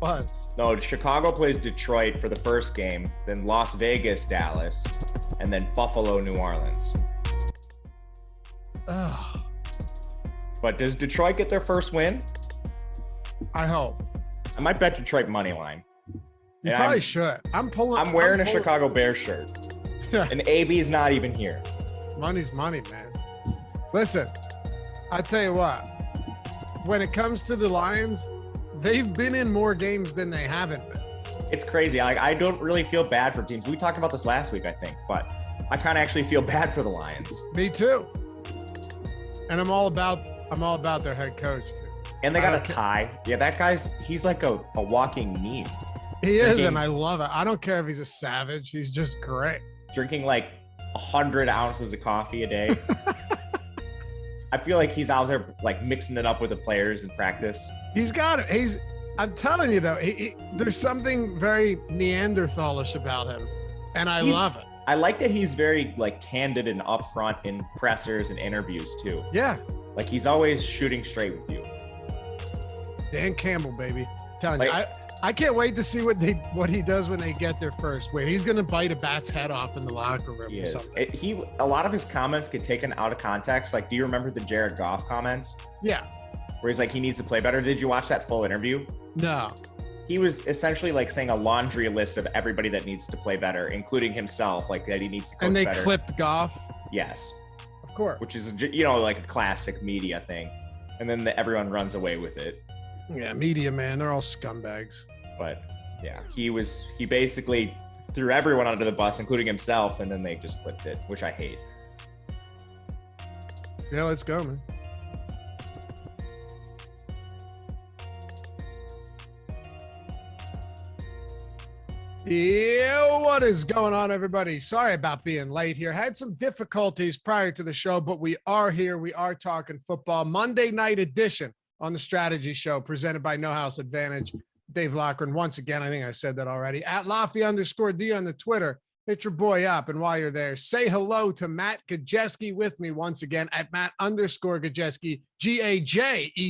was. No, Chicago plays Detroit for the first game, then Las Vegas, Dallas, and then Buffalo, New Orleans. Ugh. But does Detroit get their first win? I hope. I might bet Detroit money line. You probably should. I'm wearing a Chicago Bears shirt. And AB is not even here. Money's money, man. Listen, I tell you what. When it comes to the Lions, they've been in more games than they haven't been. It's crazy. I don't really feel bad for teams. We talked about this last week, I think, but I kind of actually feel bad for the Lions. Me too. And I'm all about their head coach too. And they got a tie. Yeah, he's like a walking meme. He is, and I love it. I don't care if he's a savage. He's just great. Drinking like 100 ounces of coffee a day. I feel like he's out there like mixing it up with the players in practice. He's got it. I'm telling you though, there's something very Neanderthalish about him, and I love it. I like that he's very like candid and upfront in pressers and interviews too. Yeah. Like he's always shooting straight with you. Dan Campbell, baby. I'm telling you, I can't wait to see what he does when they get there first. Wait, he's gonna bite a bat's head off in the locker room or something. A lot of his comments get taken out of context. Like, do you remember the Jared Goff comments? Yeah. Where he's like, he needs to play better. Did you watch that full interview? No. He was essentially like saying a laundry list of everybody that needs to play better, including himself, like that he needs to coach better. And they clipped Goff? Yes. Of course. Which is, like a classic media thing. And then everyone runs away with it. Yeah, media, man. They're all scumbags. But yeah, he basically threw everyone under the bus, including himself, and then they just clipped it, which I hate. Yeah, let's go, man. Yeah, what is going on, everybody? Sorry about being late here. Had some difficulties prior to the show, but we are here. We are talking football. Monday night edition on the Strategy Show presented by No House Advantage. Dave Lochran, once again, I think I said that already, at Laffy_D on the Twitter. Hit your boy up. And while you're there, say hello to Matt Gajeski with me once again at Matt_Gajeski, GAJEWSKI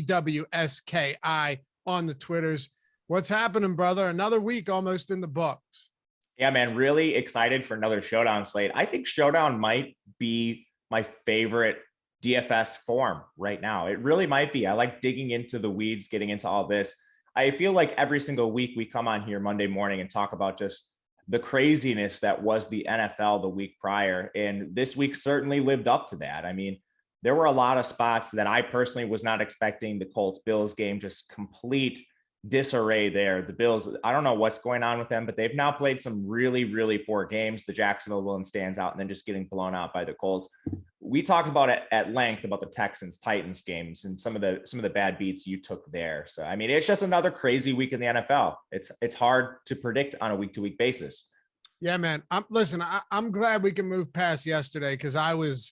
on the Twitters. What's happening, brother? Another week almost in the books. Yeah, man, really excited for another Showdown slate. I think Showdown might be my favorite DFS form right now. It really might be. I like digging into the weeds, getting into all this. I feel like every single week we come on here Monday morning and talk about just the craziness that was the NFL the week prior. And this week certainly lived up to that. I mean, there were a lot of spots that I personally was not expecting. The Colts-Bills game, just complete disarray there. The Bills, I don't know what's going on with them, but they've now played some really, really poor games. The Jacksonville one stands out, and then just getting blown out by the Colts. We talked about it at length about the Texans-Titans games and some of the bad beats you took there. So, I mean, it's just another crazy week in the NFL. It's hard to predict on a week-to-week basis. Yeah, man. I'm glad we can move past yesterday because I was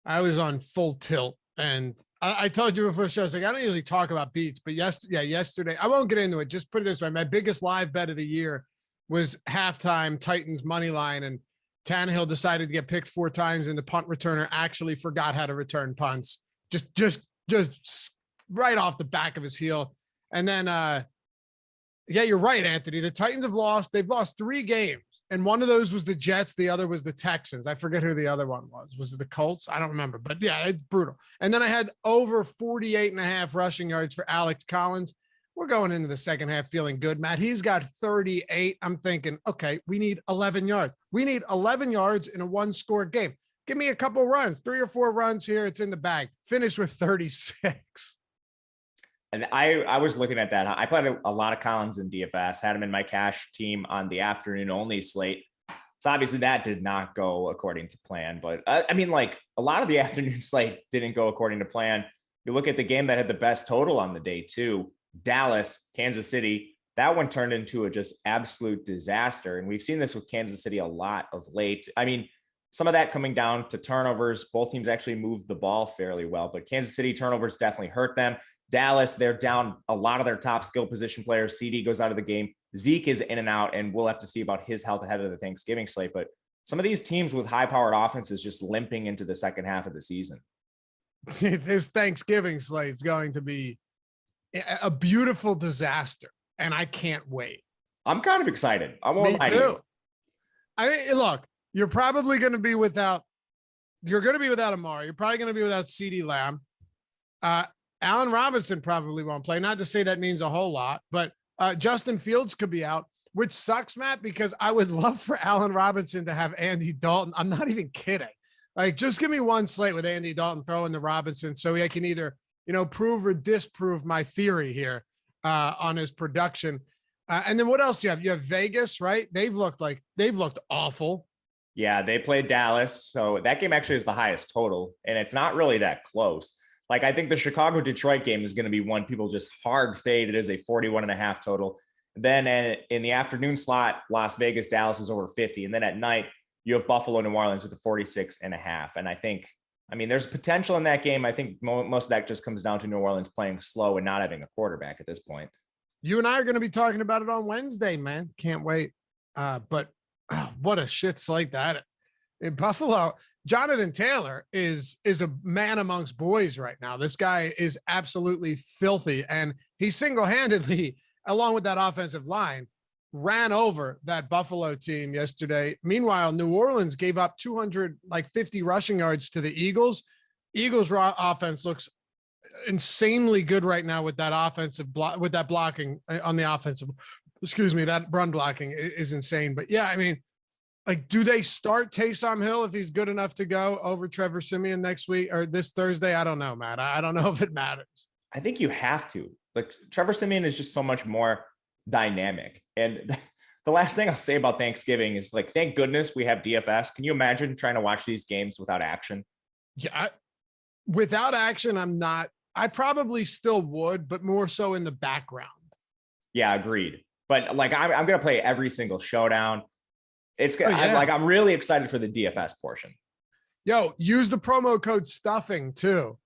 on full tilt. And I told you before the show, I was like, I don't usually talk about beats, but yesterday, I won't get into it. Just put it this way. My biggest live bet of the year was halftime Titans money line. And Tannehill decided to get picked 4 times and the punt returner actually forgot how to return punts. Just right off the back of his heel. And then, yeah, you're right, Anthony. The Titans have lost. They've lost 3 games. And one of those was the Jets. The other was the Texans. I forget who the other one was. Was it the Colts? I don't remember. But yeah, it's brutal. And then I had over 48.5 rushing yards for Alex Collins. We're going into the second half feeling good, Matt. He's got 38. I'm thinking, okay, we need 11 yards. We need 11 yards in a 1-score game. Give me a couple runs, 3 or 4 runs here. It's in the bag. Finish with 36. And I was looking at that. I played a lot of Collins in DFS, had him in my cash team on the afternoon only slate. So obviously that did not go according to plan. But I mean, like a lot of the afternoon slate didn't go according to plan. You look at the game that had the best total on the day too, Dallas, Kansas City. That one turned into a just absolute disaster. And we've seen this with Kansas City a lot of late. I mean, some of that coming down to turnovers. Both teams actually moved the ball fairly well, but Kansas City turnovers definitely hurt them. Dallas, they're down a lot of their top skill position players. CD goes out of the game. Zeke is in and out, and we'll have to see about his health ahead of the Thanksgiving slate. But some of these teams with high-powered offenses just limping into the second half of the season. This Thanksgiving slate is going to be a beautiful disaster. and I can't wait. I'm kind of excited. I won't Me lie to too. you. I mean, look, you're probably going to be without. You're going to be without Amari. You're probably going to be without CeeDee Lamb. Allen Robinson probably won't play. Not to say that means a whole lot, but Justin Fields could be out, which sucks, Matt, because I would love for Allen Robinson to have Andy Dalton. I'm not even kidding. Like, just give me one slate with Andy Dalton throwing the Robinson so I can either, prove or disprove my theory here on his production. And then what else do you have? You have Vegas, right? They've looked awful. Yeah, they played Dallas. So that game actually is the highest total, and it's not really that close. Like, I think the Chicago-Detroit game is going to be one people just hard fade. It is a 41.5 total. Then in the afternoon slot, Las Vegas, Dallas is over 50. And then at night, you have Buffalo, New Orleans with a 46.5. And I think, there's potential in that game. I think most of that just comes down to New Orleans playing slow and not having a quarterback at this point. You and I are going to be talking about it on Wednesday, man. Can't wait. But what a shit slate that is. In Buffalo, Jonathan Taylor is a man amongst boys right now. This guy is absolutely filthy, and he single-handedly, along with that offensive line, ran over that Buffalo team yesterday. Meanwhile, New Orleans gave up 250 rushing yards to the Eagles. Eagles' raw offense looks insanely good right now with that offensive with that blocking on the offensive. That run blocking is insane. But yeah, do they start Taysom Hill if he's good enough to go over Trevor Siemian next week or this Thursday? I don't know, Matt. I don't know if it matters. I think you have to. Like, Trevor Siemian is just so much more dynamic. And the last thing I'll say about Thanksgiving is, like, thank goodness we have DFS. Can you imagine trying to watch these games without action? Yeah. Without action, I'm not. I probably still would, but more so in the background. Yeah, agreed. But like, I'm going to play every single showdown. It's I'm really excited for the DFS portion. Yo, use the promo code stuffing too.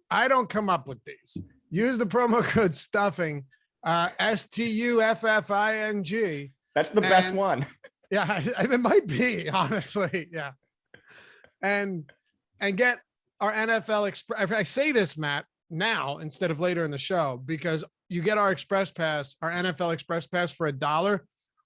I don't come up with these. Use the promo code stuffing, STUFFING. That's the best one. Yeah, it might be, honestly. Yeah. And get our NFL Express. I say this, Matt, now instead of later in the show, because you get our Express Pass, our NFL Express Pass for $1,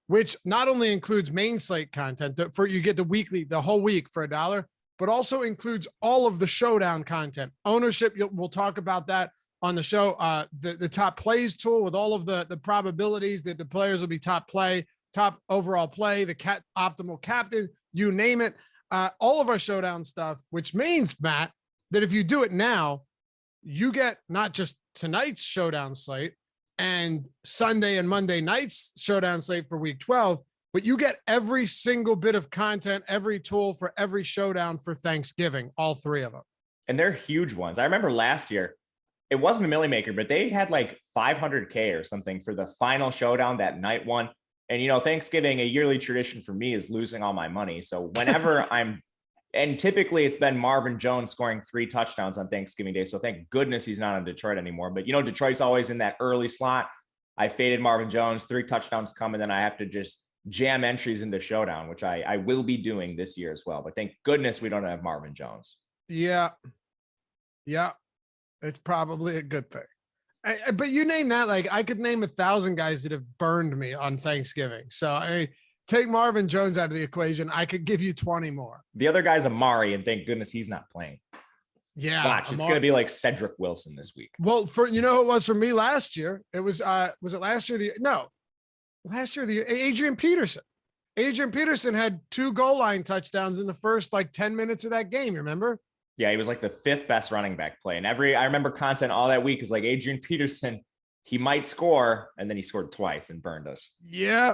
which not only includes main slate content you get the whole week for $1, but also includes all of the Showdown content. Ownership, we'll talk about that on the show. The top plays tool with all of the probabilities that the players will be top overall play, the optimal captain, you name it. All of our Showdown stuff, which means, Matt, that if you do it now, you get not just tonight's Showdown slate and Sunday and Monday night's Showdown slate for week 12, but you get every single bit of content, every tool for every Showdown for Thanksgiving, all three of them. And they're huge ones. I remember last year, it wasn't a Millie Maker, but they had like 500K or something for the final Showdown, that night one. And, Thanksgiving, a yearly tradition for me is losing all my money. So whenever and typically it's been Marvin Jones scoring 3 touchdowns on Thanksgiving Day. So thank goodness he's not on Detroit anymore. But, Detroit's always in that early slot. I faded Marvin Jones, 3 touchdowns come, and then I have to just jam entries into Showdown, which I will be doing this year as well. But thank goodness we don't have Marvin Jones. Yeah. It's probably a good thing. But you name that, like, I could name 1,000 guys that have burned me on Thanksgiving. So take Marvin Jones out of the equation. I could give you 20 more. The other guy's Amari, and thank goodness he's not playing. Yeah. Watch, it's going to be like Cedric Wilson this week. Well, who it was for me last year? It was it last year? Adrian Peterson. Adrian Peterson had 2 goal line touchdowns in the first 10 minutes of that game. Remember? Yeah, he was like the 5th best running back play. And I remember content all that week is like Adrian Peterson, he might score, and then he scored twice and burned us. Yeah.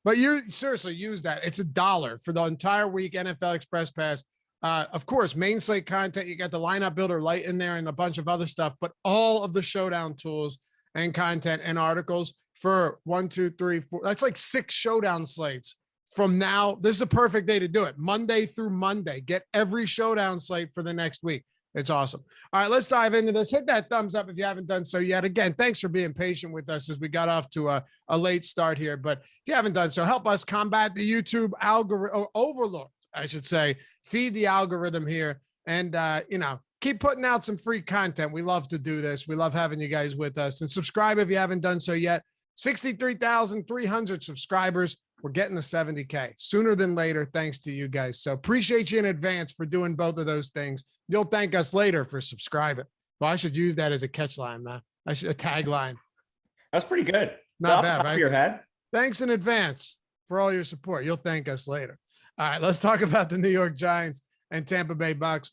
But you seriously use that. It's $1 for the entire week, NFL Express Pass. Of course, main slate content, you got the lineup builder light in there and a bunch of other stuff, but all of the Showdown tools and content and articles for 1, 2, 3, 4. That's like 6 Showdown slates. From now, this is a perfect day to do it. Monday through Monday. Get every Showdown slate for the next week. It's awesome. All right, let's dive into this. Hit that thumbs up if you haven't done so yet. Again, thanks for being patient with us as we got off to a late start here. But if you haven't done so, help us combat the YouTube algorithm, overlord, I should say. Feed the algorithm here and, keep putting out some free content. We love to do this. We love having you guys with us. And subscribe if you haven't done so yet. 63,300 subscribers. We're getting to 70K sooner than later, thanks to you guys. So appreciate you in advance for doing both of those things. You'll thank us later for subscribing. Well, I should use that as a catch line, man. A tagline. That's pretty good. Not off bad, the top right? of your head. Thanks in advance for all your support. You'll thank us later. All right, let's talk about the New York Giants and Tampa Bay Bucks.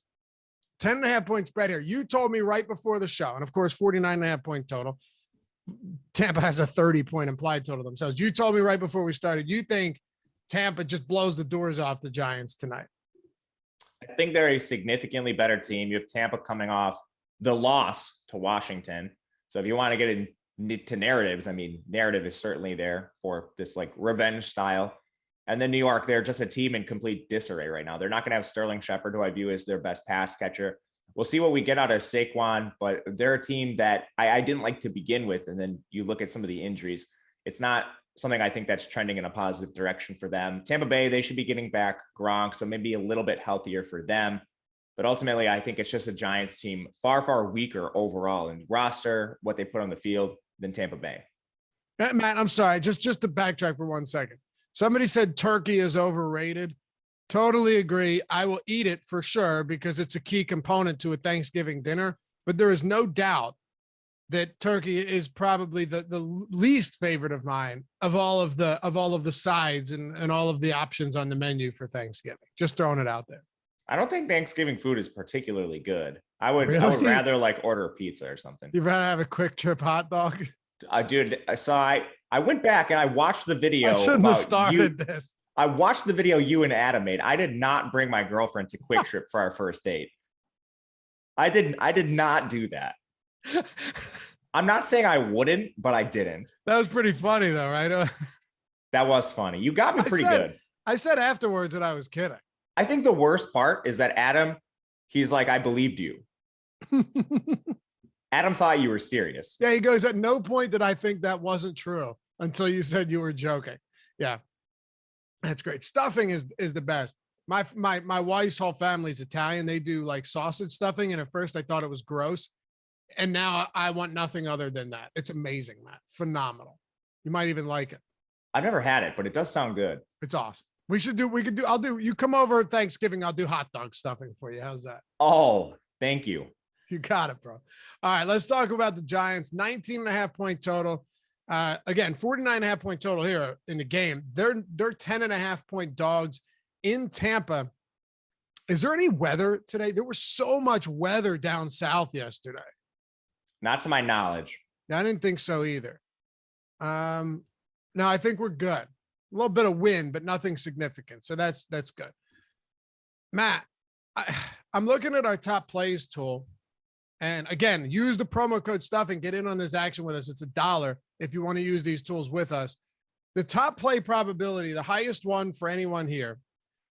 10.5 point spread here. You told me right before the show, and of course, 49.5 point total. Tampa has a 30-point implied total themselves. You told me right before we started, you think Tampa just blows the doors off the Giants tonight. I think they're a significantly better team. You have Tampa coming off the loss to Washington. So if you want to get into narratives, I mean, narrative is certainly there for this like revenge style. And then New York, they're just a team in complete disarray right now. They're not going to have Sterling Shepard, who I view as their best pass catcher. We'll see what we get out of Saquon, but they're a team that I didn't like to begin with. And then you look at some of the injuries. It's not something I think that's trending in a positive direction for them. Tampa Bay, they should be getting back Gronk, so maybe a little bit healthier for them. But ultimately, I think it's just a Giants team far, far weaker overall in roster, what they put on the field than Tampa Bay. Matt, I'm sorry. Just to backtrack for 1 second. Somebody said turkey is overrated. Totally agree. I will eat it for sure because it's a key component to a Thanksgiving dinner. But there is no doubt that turkey is probably the least favorite of mine of all of the sides and all of the options on the menu for Thanksgiving. Just throwing it out there. I don't think Thanksgiving food is particularly good. I would rather like order a pizza or something. You'd rather have a quick trip hot dog? Dude, I went back and I watched the video. I shouldn't have started this. I watched the video you and Adam made. I did not bring my girlfriend to Quick Trip for our first date. I did not do that. I'm not saying I wouldn't, but I didn't. That was pretty funny though, right? That was funny. You got me pretty good. I said afterwards that I was kidding. I think the worst part is that Adam, he's like, I believed you. Adam thought you were serious. Yeah, he goes, at no point did I think that wasn't true until you said you were joking. Yeah. That's great. Stuffing is the best. My wife's whole family's Italian. They do like sausage stuffing. And at first I thought it was gross. And now I want nothing other than that. It's amazing, Matt. Phenomenal. You might even like it. I've never had it, but it does sound good. It's awesome. You come over at Thanksgiving. I'll do hot dog stuffing for you. How's that? Oh, thank you. You got it, bro. All right, let's talk about the Giants. 19.5 point total. Again, 49.5 point total here in the game. They're 10.5 point dogs in Tampa. Is there any weather today? There was so much weather down south yesterday. Not to my knowledge. Yeah, I didn't think so either. No, I think we're good. A little bit of wind, but nothing significant. So that's good. Matt, I'm looking at our top plays tool. And again, use the promo code stuff and get in on this action with us. It's $1 if you want to use these tools with us. The top play probability, the highest one for anyone here,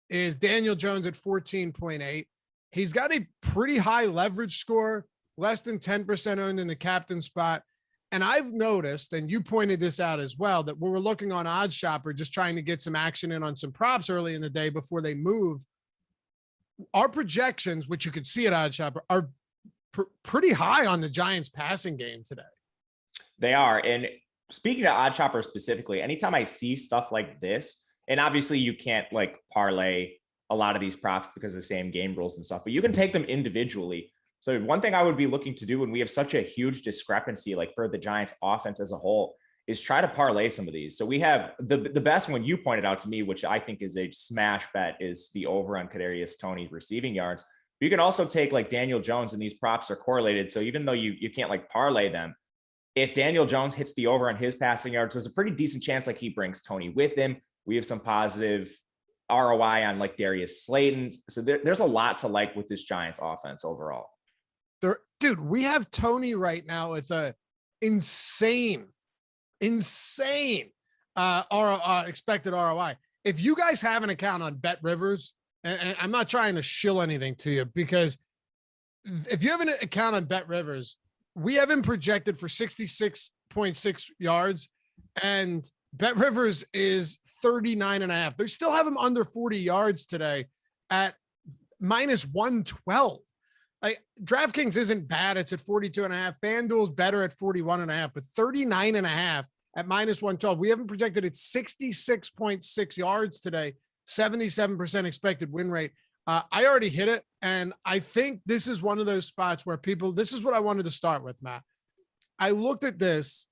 is Daniel Jones at 14.8. He's got a pretty high leverage score, less than 10% owned in the captain spot. And I've noticed, and you pointed this out as well, that when we're looking on Odds Shopper, just trying to get some action in on some props early in the day before they move, our projections, which you can see at Odds Shopper, are pretty high on the Giants passing game today. They are. And speaking of Odd Shopper specifically, anytime I see stuff like this, and obviously you can't like parlay a lot of these props because of the same game rules and stuff, but you can take them individually. So one thing I would be looking to do when we have such a huge discrepancy, like for the Giants offense as a whole, is try to parlay some of these. So we have the best one you pointed out to me, which I think is a smash bet, is the over on Kadarius Toney's receiving yards. But you can also take like Daniel Jones, and these props are correlated. So even though you can't like parlay them, if Daniel Jones hits the over on his passing yards, there's a pretty decent chance like he brings Toney with him. We have some positive ROI on like Darius Slayton. So there's a lot to like with this Giants offense overall. Dude, we have Toney right now with a insane expected ROI. If you guys have an account on Bet Rivers, and I'm not trying to shill anything to you, because if you have an account on Bet Rivers, we have him projected for 66.6 yards, and Bet Rivers is 39.5. They still have him under 40 yards today at minus 112. Like, DraftKings isn't bad. It's at 42.5. FanDuel's better at 41.5, but 39.5 at -112. We haven't projected it 66.6 yards today, 77% expected win rate. I already hit it. And I think this is one of those spots where this is what I wanted to start with, Matt. I looked at this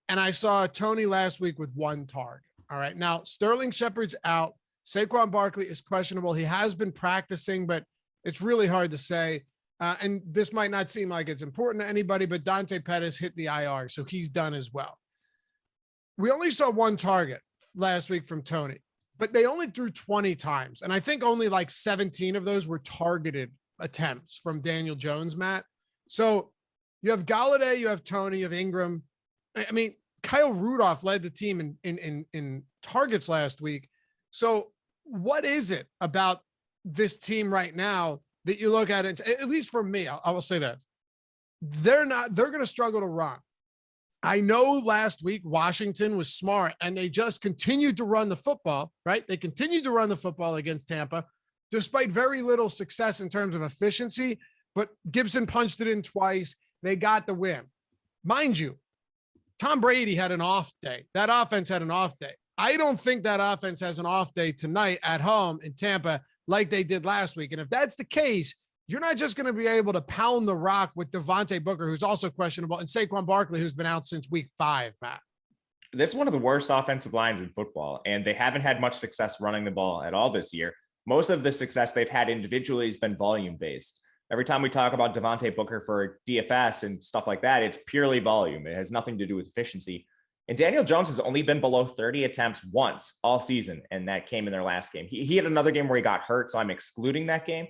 and I saw Toney last week with 1 target. All right. Now, Sterling Shepard's out. Saquon Barkley is questionable. He has been practicing, but it's really hard to say. And this might not seem like it's important to anybody, but Dante Pettis hit the IR, so he's done as well. We only saw 1 target last week from Toney, but they only threw 20 times. And I think only like 17 of those were targeted attempts from Daniel Jones, Matt. So you have Golladay, you have Toney, you have Ingram. I mean, Kyle Rudolph led the team in targets last week. So what is it about this team right now that you look at it, at least for me, I will say this, they're going to struggle to run. I know last week Washington was smart and they just continued to run the football, right? They continued to run the football against Tampa, despite very little success in terms of efficiency, but Gibson punched it in twice. They got the win. Mind you, Tom Brady had an off day. That offense had an off day. I don't think that offense has an off day tonight at home in Tampa like they did last week. And if that's the case, you're not just going to be able to pound the rock with Devontae Booker, who's also questionable, and Saquon Barkley, who's been out since week 5, Matt. This is one of the worst offensive lines in football, and they haven't had much success running the ball at all this year. Most of the success they've had individually has been volume-based. Every time we talk about Devontae Booker for DFS and stuff like that, it's purely volume. It has nothing to do with efficiency. And Daniel Jones has only been below 30 attempts once all season, and that came in their last game. He had another game where he got hurt, so I'm excluding that game.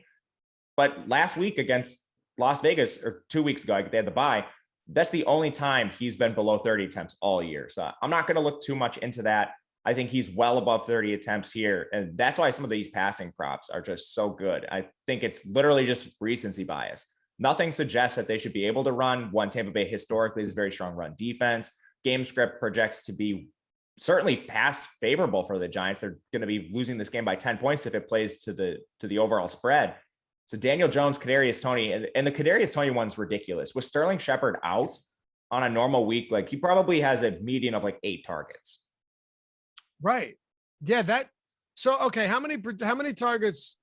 But last week against Las Vegas, or 2 weeks ago, they had the bye, that's the only time he's been below 30 attempts all year. So I'm not going to look too much into that. I think he's well above 30 attempts here. And that's why some of these passing props are just so good. I think it's literally just recency bias. Nothing suggests that they should be able to run. One, Tampa Bay historically is a very strong run defense. Game script projects to be certainly pass favorable for the Giants. They're going to be losing this game by 10 points if it plays to the overall spread. So Daniel Jones, Kadarius Toney, and the Kadarius Toney one's ridiculous. With Sterling Shepard out on a normal week, like he probably has a median of like 8 targets. Right. Yeah. So okay. How many targets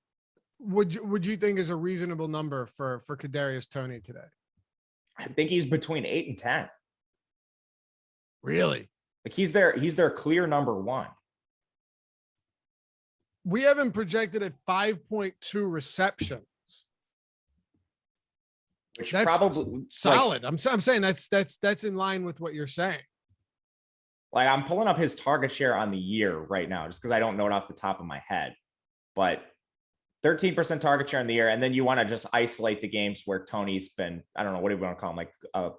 would you think is a reasonable number for Kadarius Toney today? I think he's between 8 and 10. Really? Like he's their clear number 1. We have him projected at 5.2 receptions. Which that's probably solid. Like, I'm saying that's in line with what you're saying. Like I'm pulling up his target share on the year right now, just because I don't know it off the top of my head. But 13% target share in the year, and then you want to just isolate the games where Toney's been, I don't know, what do we want to call him, like a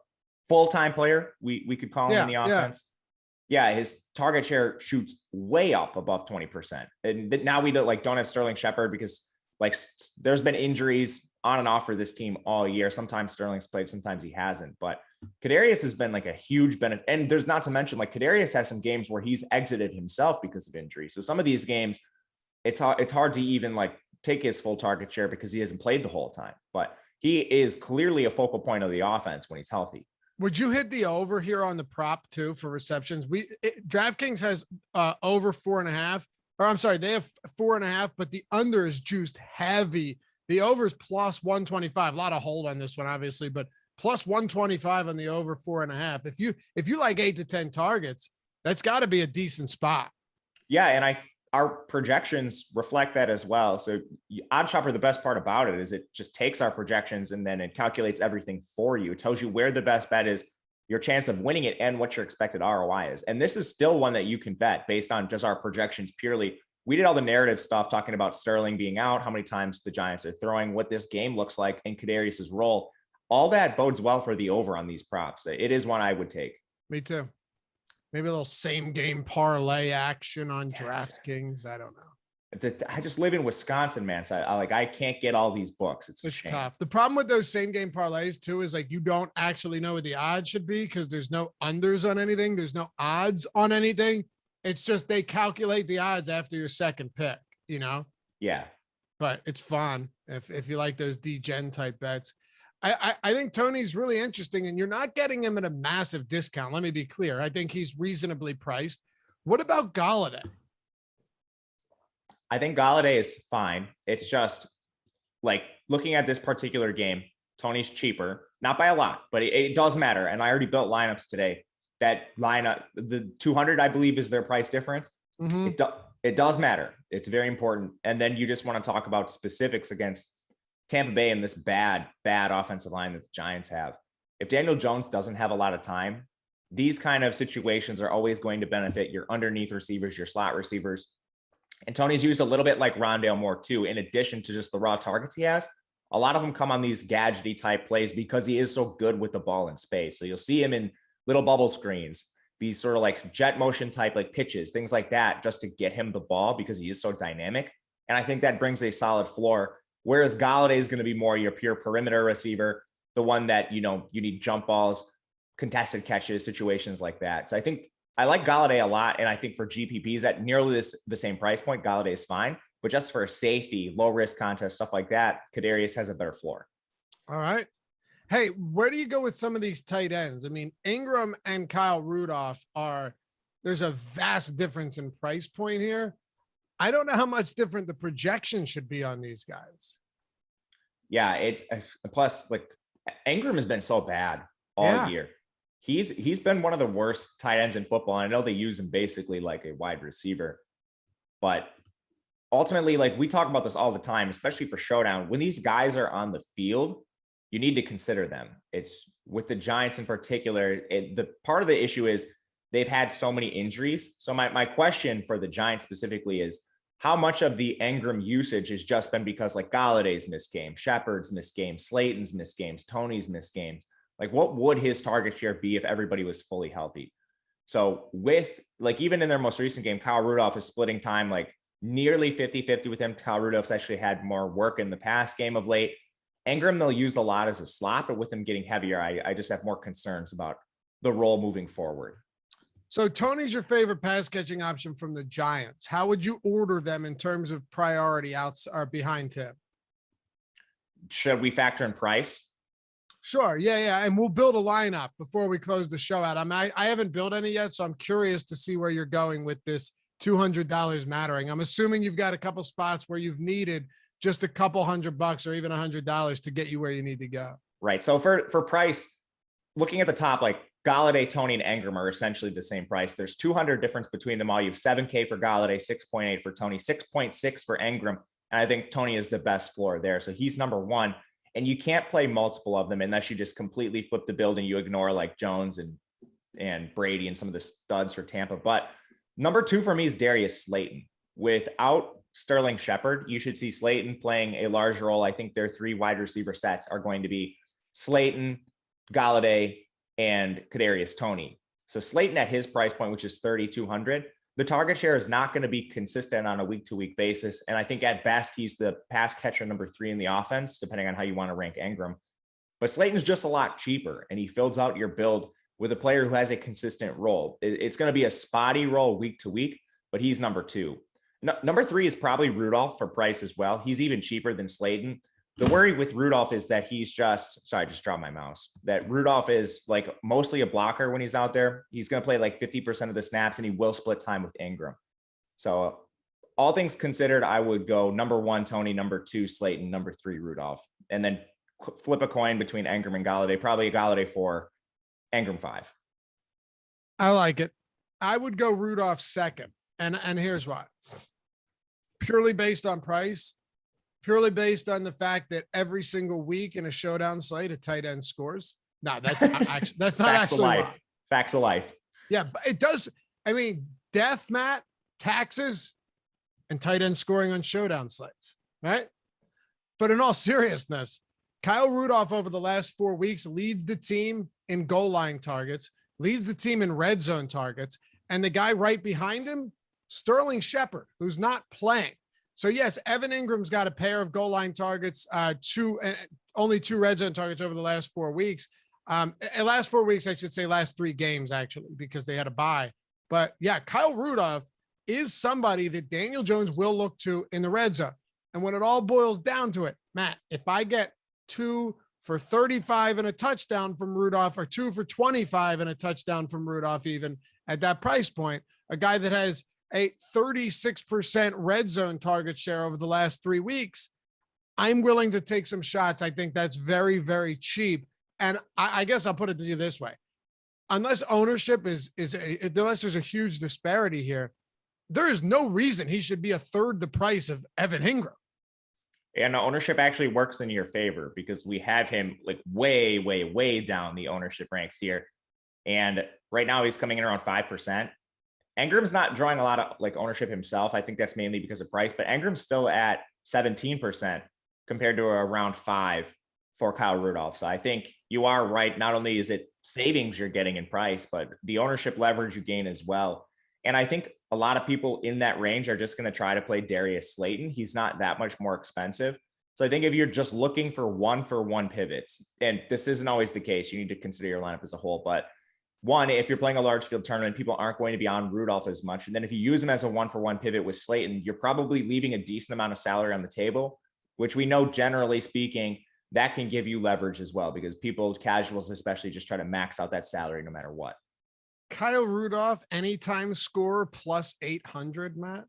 full-time player? We could call him in the offense. Yeah, his target share shoots way up above 20%. And now we don't have Sterling Shepard because like there's been injuries on and off for this team all year. Sometimes Sterling's played, sometimes he hasn't. But Kadarius has been like a huge benefit. And there's not to mention like Kadarius has some games where he's exited himself because of injury. So some of these games, it's hard to even like take his full target share because he hasn't played the whole time. But he is clearly a focal point of the offense when he's healthy. Would you hit the over here on the prop too for receptions? DraftKings has over 4.5, or I'm sorry, they have 4.5, but the under is juiced heavy. The over is plus 125. A lot of hold on this one, obviously, but plus 125 on the over 4.5. If you like 8 to 10 targets, that's got to be a decent spot. Yeah, and our projections reflect that as well. So OddsShopper, the best part about it is it just takes our projections and then it calculates everything for you. It tells you where the best bet is, your chance of winning it, and what your expected ROI is. And this is still one that you can bet based on just our projections purely. We did all the narrative stuff talking about Sterling being out, how many times the Giants are throwing, what this game looks like, and Kadarius's role. All that bodes well for the over on these props. It is one I would take. Me too. Maybe a little same game parlay action on DraftKings. I don't know. I just live in Wisconsin, man. So I can't get all these books. It's tough. The problem with those same game parlays too is like you don't actually know what the odds should be because there's no unders on anything. There's no odds on anything. It's just they calculate the odds after your second pick, you know? Yeah. But it's fun if you like those DGen type bets. I think Toney's really interesting, and you're not getting him at a massive discount. Let me be clear. I think he's reasonably priced. What about Galladay? I think Galladay is fine. It's just like looking at this particular game, Toney's cheaper, not by a lot, but it does matter. And I already built lineups today. That lineup, the 200, I believe, is their price difference. Mm-hmm. It does matter. It's very important. And then you just want to talk about specifics against Tampa Bay and this bad offensive line that the Giants have. If Daniel Jones doesn't have a lot of time, these kind of situations are always going to benefit your underneath receivers, your slot receivers. And Toney's used a little bit like Rondale Moore too, in addition to just the raw targets he has. A lot of them come on these gadgety type plays because he is so good with the ball in space. So you'll see him in little bubble screens, these sort of like jet motion type like pitches, things like that, just to get him the ball because he is so dynamic. And I think that brings a solid floor. Whereas Galladay is going to be more your pure perimeter receiver, the one that, you need jump balls, contested catches, situations like that. So I think I like Galladay a lot. And I think for GPPs at nearly the same price point, Galladay is fine. But just for a safety, low risk contest, stuff like that, Kadarius has a better floor. All right. Hey, where do you go with some of these tight ends? I mean, Ingram and Kyle Rudolph there's a vast difference in price point here. I don't know how much different the projection should be on these guys. Yeah, it's plus like Ingram has been so bad all year. He's been one of the worst tight ends in football. I know they use him basically like a wide receiver, but ultimately, like we talk about this all the time, especially for Showdown, when these guys are on the field, you need to consider them. It's with the Giants in particular. The part of the issue is they've had so many injuries. So my question for the Giants specifically is how much of the Ingram usage has just been because like Galladay's missed games, Shepard's missed games, Slayton's missed games, Toney's missed games. Like what would his target share be if everybody was fully healthy? So with like, even in their most recent game, Kyle Rudolph is splitting time like nearly 50-50 with him. Kyle Rudolph's actually had more work in the pass game of late. Ingram, they'll use a lot as a slot, but with him getting heavier, I just have more concerns about the role moving forward. So Toney's your favorite pass catching option from the Giants. How would you order them in terms of priority outs or behind him? Should we factor in price? Sure. Yeah. And we'll build a lineup before we close the show out. I haven't built any yet, so I'm curious to see where you're going with this $200 mattering. I'm assuming you've got a couple spots where you've needed just a couple $100 or even $100 to get you where you need to go. Right. So for price, looking at the top, like Galladay, Toney, and Ingram are essentially the same price. There's 200 difference between them all. You have $7K for Galladay, 6.8 for Toney, 6.6 for Ingram. And I think Toney is the best floor there. So he's number one. And you can't play multiple of them unless you just completely flip the build and you ignore like Jones and Brady and some of the studs for Tampa. But number two for me is Darius Slayton. Without Sterling Shepard, you should see Slayton playing a large role. I think their three wide receiver sets are going to be Slayton, Galladay, and Kadarius Toney. So Slayton at his price point, which is 3,200, the target share is not going to be consistent on a week-to-week basis. And I think at best, he's the pass catcher number 3 in the offense, depending on how you want to rank Ingram. But Slayton's just a lot cheaper, and he fills out your build with a player who has a consistent role. It's going to be a spotty role week to week, but he's number 2. Number 3 is probably Rudolph for price as well. He's even cheaper than Slayton. The worry with Rudolph is that he's just, sorry, I just dropped my mouse, that Rudolph is like mostly a blocker when he's out there. He's going to play like 50% of the snaps, and he will split time with Ingram. So all things considered, I would go number 1, Toney, number 2, Slayton, number 3, Rudolph, and then flip a coin between Ingram and Galladay, probably a Galladay 4, Ingram 5. I like it. I would go Rudolph second. And here's why. Purely based on price, purely based on the fact that every single week in a Showdown slate, a tight end scores. No, that's not actually, that's not Facts actually of life. why. Facts of life. Yeah, but it does. I mean, death, Matt, taxes, and tight end scoring on Showdown slates, right? But in all seriousness, Kyle Rudolph over the last 4 weeks leads the team in goal line targets, leads the team in red zone targets, and the guy right behind him, Sterling Shepard, who's not playing. So yes, Evan Ingram's got a pair of goal line targets, only 2 red zone targets over the last 4 weeks. Last 4 weeks, I should say last 3 games actually, because they had a bye. But yeah, Kyle Rudolph is somebody that Daniel Jones will look to in the red zone. And when it all boils down to it, Matt, if I get 2 for 35 and a touchdown from Rudolph, or 2 for 25 and a touchdown from Rudolph, even at that price point, a guy that has a 36% red zone target share over the last 3 weeks, I'm willing to take some shots. I think that's very, very cheap. And I guess I'll put it to you this way. Unless ownership unless there's a huge disparity here, there is no reason he should be a third the price of Evan Ingram. And ownership actually works in your favor because we have him like way, way, way down the ownership ranks here. And right now he's coming in around 5%. Ingram's not drawing a lot of like ownership himself. I think that's mainly because of price, but Ingram's still at 17% compared to around 5 for Kyle Rudolph. So I think you are right. Not only is it savings you're getting in price, but the ownership leverage you gain as well. And I think a lot of people in that range are just going to try to play Darius Slayton. He's not that much more expensive. So I think if you're just looking for 1-for-1 pivots, and this isn't always the case, you need to consider your lineup as a whole. But one, if you're playing a large field tournament, people aren't going to be on Rudolph as much. And then if you use him as a 1-for-1 pivot with Slayton, you're probably leaving a decent amount of salary on the table, which we know, generally speaking, that can give you leverage as well, because people, casuals especially, just try to max out that salary no matter what. Kyle Rudolph, anytime scorer plus 800, Matt.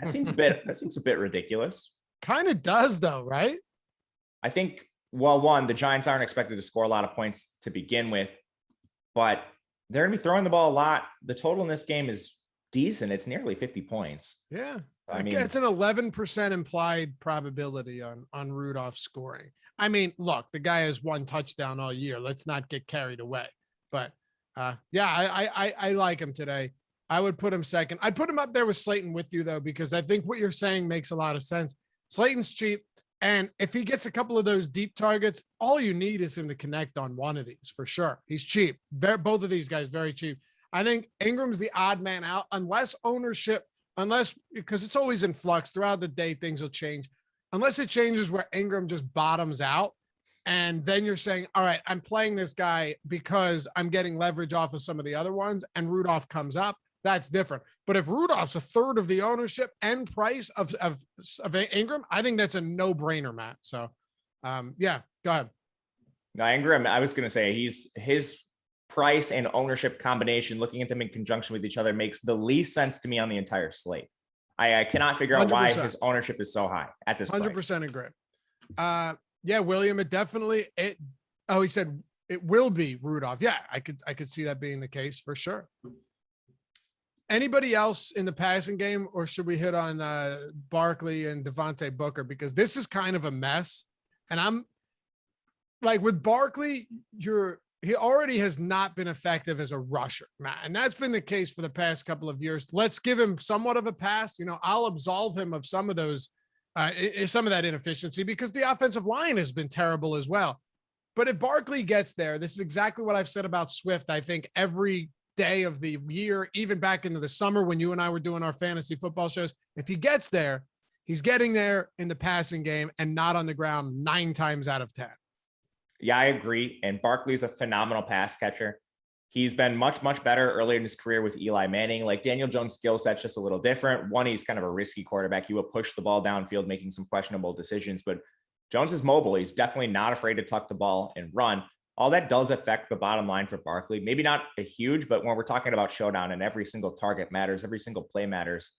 That seems a bit ridiculous. Kind of does though, right? I think, well, one, the Giants aren't expected to score a lot of points to begin with, but they're going to be throwing the ball a lot. The total in this game is decent. It's nearly 50 points. Yeah. I mean, it's an 11% implied probability on Rudolph scoring. I mean, look, the guy has 1 touchdown all year. Let's not get carried away. But yeah, I like him today. I would put him second. I'd put him up there with Slayton with you though, because I think what you're saying makes a lot of sense. Slayton's cheap. And if he gets a couple of those deep targets, all you need is him to connect on one of these for sure. He's cheap. Both of these guys, very cheap. I think Ingram's the odd man out unless because it's always in flux throughout the day, things will change. Unless it changes where Ingram just bottoms out. And then you're saying, all right, I'm playing this guy because I'm getting leverage off of some of the other ones and Rudolph comes up. That's different. But if Rudolph's a third of the ownership and price of Ingram, I think that's a no-brainer, Matt. So, yeah, go ahead. Now, Ingram, I was going to say his price and ownership combination, looking at them in conjunction with each other, makes the least sense to me on the entire slate. I cannot figure out 100%. Why his ownership is so high at this 100% agree. Yeah, William, he said it will be Rudolph. Yeah, I could see that being the case for sure. Anybody else in the passing game, or should we hit on Barkley and Devontae Booker? Because this is kind of a mess. And I'm like, with Barkley, he already has not been effective as a rusher, Matt. And that's been the case for the past couple of years. Let's give him somewhat of a pass. I'll absolve him of some of those, some of that inefficiency, because the offensive line has been terrible as well. But if Barkley gets there, this is exactly what I've said about Swift. I think every day of the year, even back into the summer when you and I were doing our fantasy football shows, if he gets there, he's getting there in the passing game and not on the ground 9 times out of 10. Yeah, I agree. And Barkley's a phenomenal pass catcher. He's been much, much better earlier in his career with Eli Manning. Like, Daniel Jones' skill set's just a little different. One, he's kind of a risky quarterback. He will push the ball downfield, making some questionable decisions, but Jones is mobile. He's definitely not afraid to tuck the ball and run. All that does affect the bottom line for Barkley. Maybe not a huge, but when we're talking about Showdown and every single target matters, every single play matters,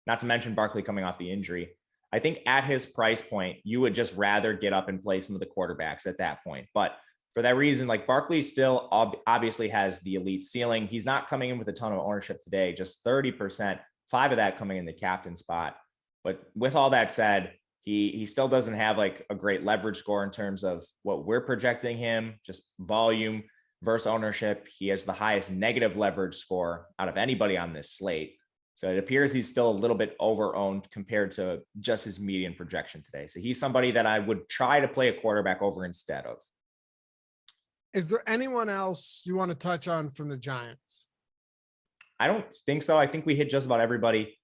not to mention Barkley coming off the injury, I think at his price point, you would just rather get up and play some of the quarterbacks at that point. But for that reason, like, Barkley still obviously has the elite ceiling. He's not coming in with a ton of ownership today, just 30%, 5 of that coming in the captain spot. But with all that said, he still doesn't have like a great leverage score in terms of what we're projecting him, just volume versus ownership. He has the highest negative leverage score out of anybody on this slate. So it appears he's still a little bit over-owned compared to just his median projection today. So he's somebody that I would try to play a quarterback over instead of. Is there anyone else you want to touch on from the Giants? I don't think so. I think we hit just about everybody.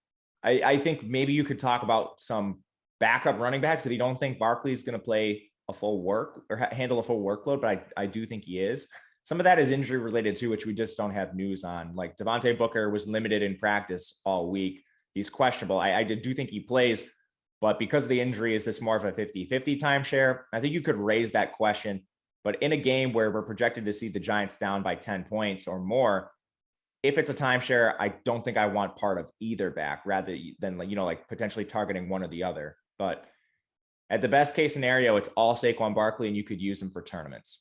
I think maybe you could talk about some backup running backs if you don't think Barkley's going to play a full work or handle a full workload, but I do think he is. Some of that is injury related too, which we just don't have news on. Like, Devontae Booker was limited in practice all week. He's questionable. I do think he plays, but because of the injury, is this more of a 50-50 timeshare? I think you could raise that question But in a game where we're projected to see the Giants down by 10 points or more, if it's a timeshare, I don't think I want part of either back rather than, like potentially targeting one or the other. But at the best case scenario, it's all Saquon Barkley and you could use him for tournaments.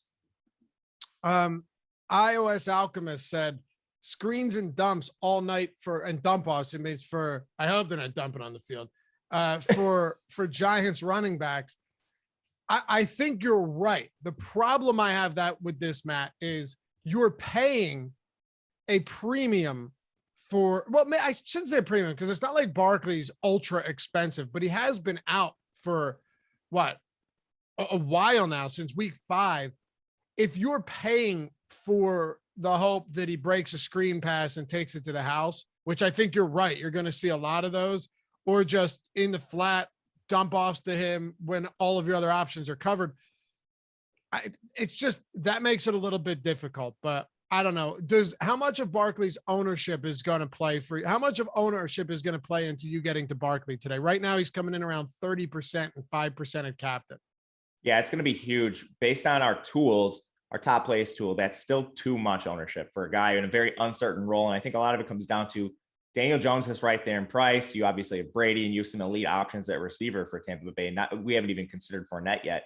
iOS Alchemist said screens and dumps all night and dump offs. It means for, I hope they're not dumping on the field, for Giants running backs. I think you're right. The problem I have with this, Matt, is you're paying a premium for, well, I shouldn't say a premium because it's not like Barkley's ultra expensive, but he has been out for what, a while now, since week 5. If you're paying for the hope that he breaks a screen pass and takes it to the house, which I think you're right, you're going to see a lot of those, or just in the flat dump offs to him when all of your other options are covered. It's just, that makes it a little bit difficult, but I don't know. How much of Barkley's ownership is going to play for you? How much of ownership is going to play into you getting to Barkley today? Right now, he's coming in around 30% and 5% at captain. Yeah, it's going to be huge based on our tools. Our top place tool, that's still too much ownership for a guy in a very uncertain role. And I think a lot of it comes down to Daniel Jones is right there in price. You obviously have Brady and you have some elite options at receiver for Tampa Bay. And we haven't even considered Fournette yet.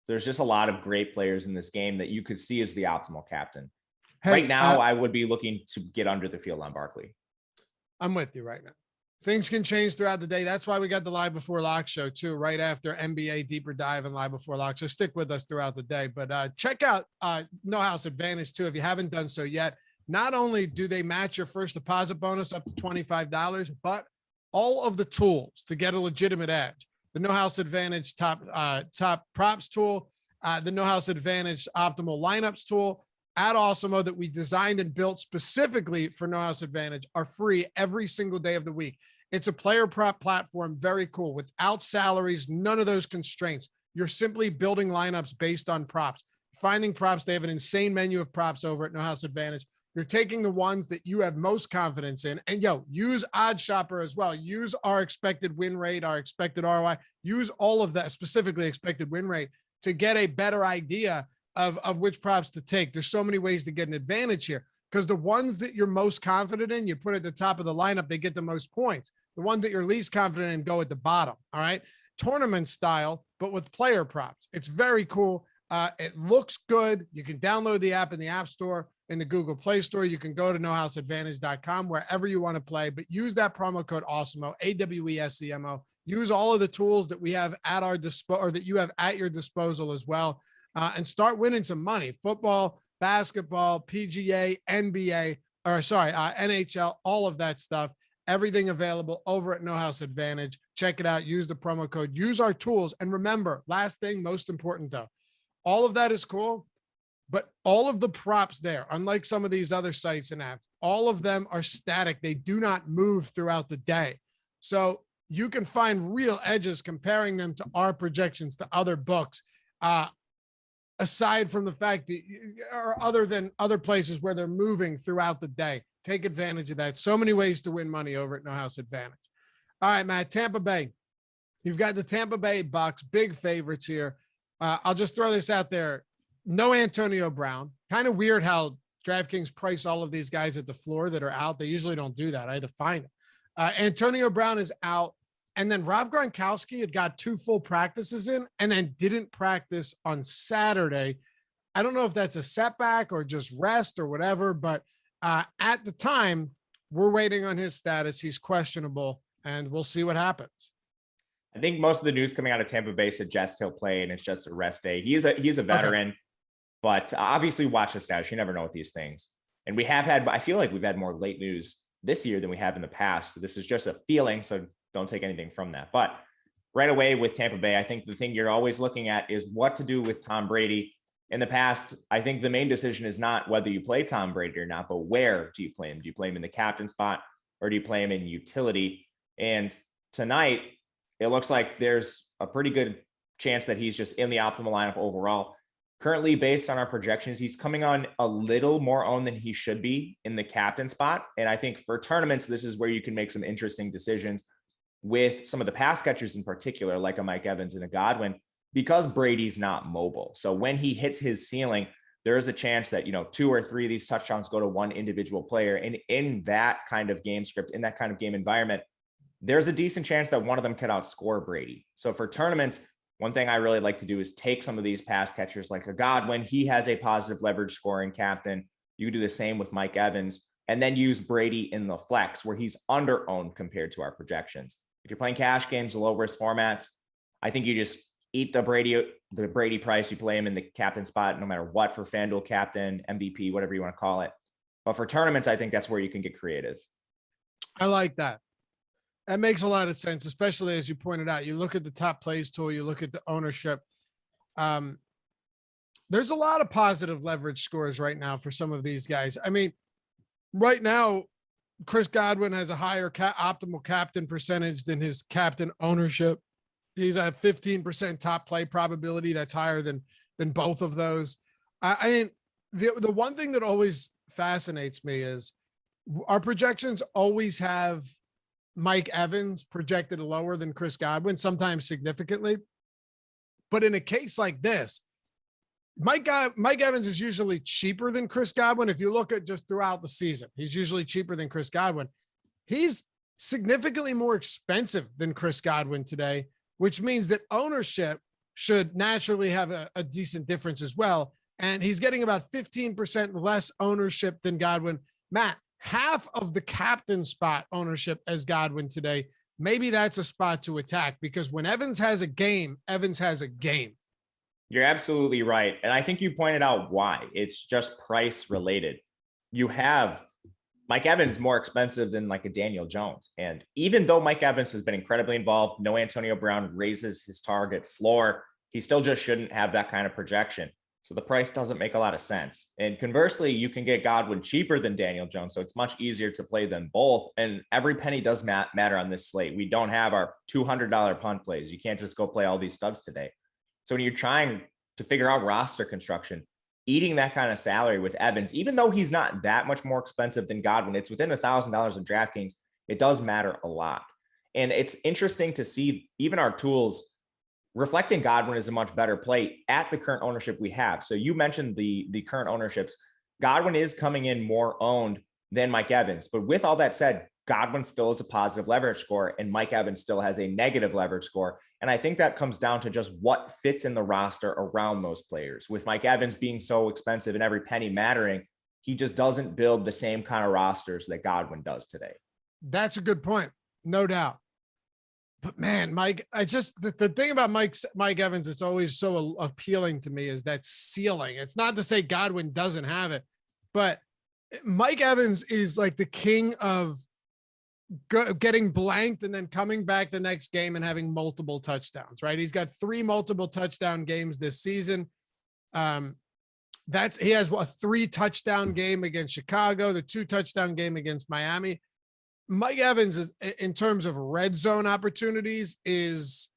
There's just a lot of great players in this game that you could see as the optimal captain. Hey, right now, I would be looking to get under the field on Barkley. I'm with you right now. Things can change throughout the day. That's why we got the Live Before Lock show too, right after NBA Deeper Dive and Live Before Lock. So stick with us throughout the day, but check out No House Advantage too. If you haven't done so yet, not only do they match your first deposit bonus up to $25, but all of the tools to get a legitimate edge. The No House Advantage top props tool, the No House Advantage optimal lineups tool at Awesemo that we designed and built specifically for No House Advantage are free every single day of the week. It's a player prop platform, very cool, without salaries, none of those constraints. You're simply building lineups based on props, finding props. They have an insane menu of props over at No House Advantage. You're taking the ones that you have most confidence in, and use Odd Shopper as well. Use our expected win rate, our expected ROI. Use all of that, specifically expected win rate, to get a better idea of which props to take. There's so many ways to get an advantage here, because the ones that you're most confident in, you put at the top of the lineup, they get the most points. The one that you're least confident in go at the bottom. All right. Tournament style, but with player props. It's very cool. It looks good. You can download the app in the App Store, in the Google Play Store. You can go to nohouseadvantage.com, wherever you want to play, but use that promo code Awesemo, AWESEMO. Use all of the tools that we have at our disposal, or that you have at your disposal as well, and start winning some money. Football, basketball, PGA, NBA, NHL, all of that stuff. Everything available over at No House Advantage. Check it out. Use the promo code. Use our tools. And remember, last thing, most important though, all of that is cool, but all of the props there, unlike some of these other sites and apps, all of them are static. They do not move throughout the day. So you can find real edges comparing them to our projections to other books, aside from the fact that, or other than other places where they're moving throughout the day. Take advantage of that. So many ways to win money over at No House Advantage. All right, Matt, Tampa Bay. You've got the Tampa Bay Bucks, big favorites here. I'll just throw this out there. No Antonio Brown. Kind of weird how DraftKings price all of these guys at the floor that are out. They usually don't do that. I had to find it. Antonio Brown is out. And then Rob Gronkowski had got 2 full practices in and then didn't practice on Saturday. I don't know if that's a setback or just rest or whatever, but at the time, we're waiting on his status. He's questionable, and we'll see what happens. I think most of the news coming out of Tampa Bay suggests he'll play, and it's just a rest day. He's a veteran, okay, but obviously watch the status. You never know with these things. And I feel like we've had more late news this year than we have in the past. So this is just a feeling, so don't take anything from that. But right away with Tampa Bay, I think the thing you're always looking at is what to do with Tom Brady. In the past, I think the main decision is not whether you play Tom Brady or not, but where do you play him? Do you play him in the captain spot, or do you play him in utility? And tonight, it looks like there's a pretty good chance that he's just in the optimal lineup overall. Currently, based on our projections, he's coming on a little more owned than he should be in the captain spot. And I think for tournaments, this is where you can make some interesting decisions with some of the pass catchers in particular, like a Mike Evans and a Godwin. because Brady's not mobile. So when he hits his ceiling, there is a chance that, 2 or 3 of these touchdowns go to one individual player. And in that kind of game script, in that kind of game environment, there's a decent chance that one of them could outscore Brady. So for tournaments, one thing I really like to do is take some of these pass catchers like a Godwin. He has a positive leverage scoring captain. You do the same with Mike Evans, and then use Brady in the flex where he's under owned compared to our projections. If you're playing cash games, low risk formats, I think you just eat the Brady price. You play him in the captain spot, no matter what, for FanDuel captain, MVP, whatever you want to call it. But for tournaments, I think that's where you can get creative. I like that. That makes a lot of sense, especially as you pointed out. You look at the top plays tool, you look at the ownership. There's a lot of positive leverage scores right now for some of these guys. I mean, right now, Chris Godwin has a higher optimal captain percentage than his captain ownership. He's at 15% top play probability. That's higher than both of those. I mean, the one thing that always fascinates me is our projections always have Mike Evans projected lower than Chris Godwin, sometimes significantly. But in a case like this, Mike Evans is usually cheaper than Chris Godwin. If you look at just throughout the season, he's usually cheaper than Chris Godwin. He's significantly more expensive than Chris Godwin today, which means that ownership should naturally have a decent difference as well. And he's getting about 15% less ownership than Godwin. Matt, half of the captain spot ownership as Godwin today. Maybe that's a spot to attack, because when Evans has a game, Evans has a game. You're absolutely right. And I think you pointed out why. It's just price related. You have Mike Evans more expensive than like a Daniel Jones. And even though Mike Evans has been incredibly involved, no Antonio Brown raises his target floor, he still just shouldn't have that kind of projection. So the price doesn't make a lot of sense. And conversely, you can get Godwin cheaper than Daniel Jones. So it's much easier to play them both. And every penny does matter on this slate. We don't have our $200 punt plays. You can't just go play all these studs today. So when you're trying to figure out roster construction, eating that kind of salary with Evans, even though he's not that much more expensive than Godwin, it's within $1,000 of DraftKings, it does matter a lot. And it's interesting to see even our tools reflecting Godwin is a much better play at the current ownership we have. So you mentioned the current ownerships. Godwin is coming in more owned than Mike Evans. But with all that said, Godwin still has a positive leverage score and Mike Evans still has a negative leverage score. And I think that comes down to just what fits in the roster around those players. With Mike Evans being so expensive and every penny mattering, he just doesn't build the same kind of rosters that Godwin does today. That's a good point. No doubt. But man, Mike, the thing about Mike Evans, it's always so appealing to me is that ceiling. It's not to say Godwin doesn't have it, but Mike Evans is like the king of getting blanked and then coming back the next game and having multiple touchdowns, right? He's got 3 multiple touchdown games this season. He has a 3 touchdown game against Chicago, the 2 touchdown game against Miami. Mike Evans, in terms of red zone opportunities, is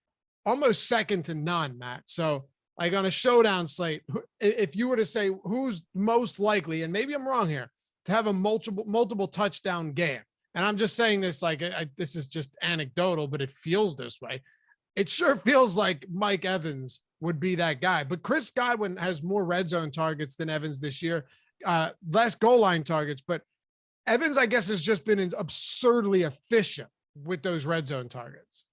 almost second to none, Matt. So like on a showdown slate, if you were to say who's most likely, and maybe I'm wrong here, to have a multiple touchdown game, and I'm just saying this like this is just anecdotal, but it feels this way. It sure feels like Mike Evans would be that guy. But Chris Godwin has more red zone targets than Evans this year, less goal line targets, but Evans, I guess, has just been absurdly efficient with those red zone targets.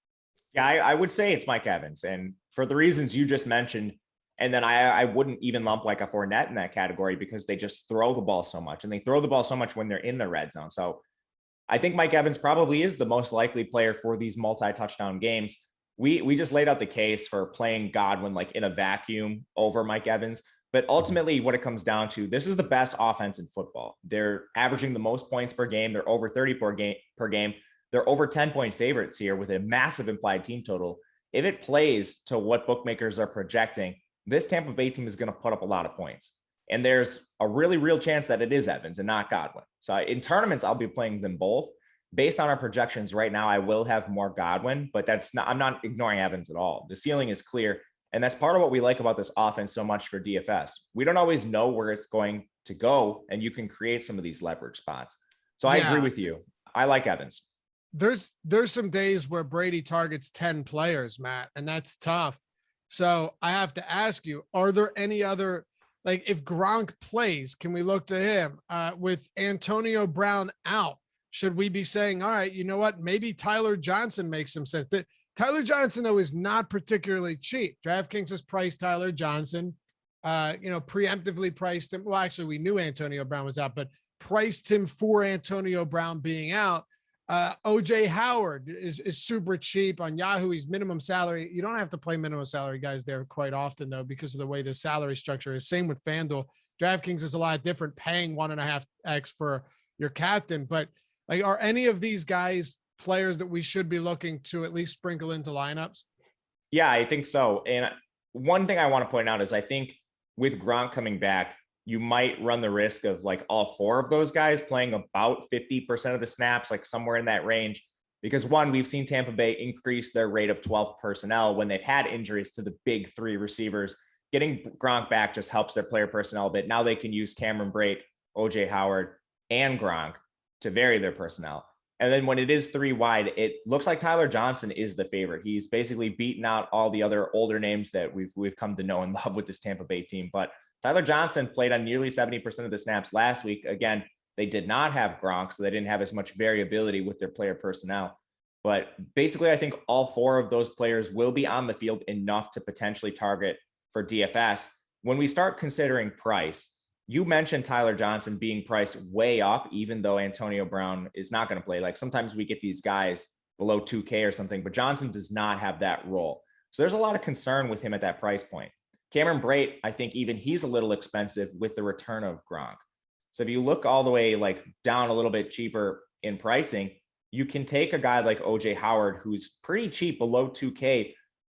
Yeah, I would say it's Mike Evans. And for the reasons you just mentioned, and then I wouldn't even lump like a Fournette in that category because they just throw the ball so much. And they throw the ball so much when they're in the red zone. So I think Mike Evans probably is the most likely player for these multi-touchdown games. We just laid out the case for playing Godwin like in a vacuum over Mike Evans. But ultimately, what it comes down to, this is the best offense in football. They're averaging the most points per game. They're over 30 per game. They're over 10-point favorites here with a massive implied team total. If it plays to what bookmakers are projecting, this Tampa Bay team is going to put up a lot of points. And there's a really real chance that it is Evans and not Godwin. So in tournaments, I'll be playing them both. Based on our projections right now, I will have more Godwin, but I'm not ignoring Evans at all. The ceiling is clear. And that's part of what we like about this offense so much for DFS. We don't always know where it's going to go, and you can create some of these leverage spots. So I agree with you. I like Evans. There's some days where Brady targets 10 players, Matt, and that's tough. So I have to ask you, are there any other, like if Gronk plays, can we look to him with Antonio Brown out? Should we be saying, all right, you know what? Maybe Tyler Johnson makes some sense. Tyler Johnson, though, is not particularly cheap. DraftKings has priced Tyler Johnson, preemptively priced him. Well, actually, we knew Antonio Brown was out, but priced him for Antonio Brown being out. OJ Howard is super cheap on Yahoo. He's minimum salary. You don't have to play minimum salary guys there quite often, though, because of the way the salary structure is. Same with FanDuel. DraftKings is a lot different, paying 1.5x for your captain. But like, are any of these guys players that we should be looking to at least sprinkle into lineups? Yeah, I think so. And one thing I want to point out is I think with Gronk coming back, you might run the risk of like all four of those guys playing about 50% of the snaps, like somewhere in that range. Because one, we've seen Tampa Bay increase their rate of 12 personnel when they've had injuries to the big three receivers. Getting Gronk back just helps their player personnel a bit. Now they can use Cameron Brate, OJ Howard, and Gronk to vary their personnel. And then when it is three wide, it looks like Tyler Johnson is the favorite. He's basically beaten out all the other older names that we've come to know and love with this Tampa Bay team. But Tyler Johnson played on nearly 70% of the snaps last week. Again, they did not have Gronk, so they didn't have as much variability with their player personnel. But basically, I think all four of those players will be on the field enough to potentially target for DFS. When we start considering price, you mentioned Tyler Johnson being priced way up, even though Antonio Brown is not going to play. Like sometimes we get these guys below 2K or something, but Johnson does not have that role. So there's a lot of concern with him at that price point. Cameron Brate, I think even he's a little expensive with the return of Gronk. So if you look all the way like down a little bit cheaper in pricing, you can take a guy like OJ Howard, who's pretty cheap below 2K.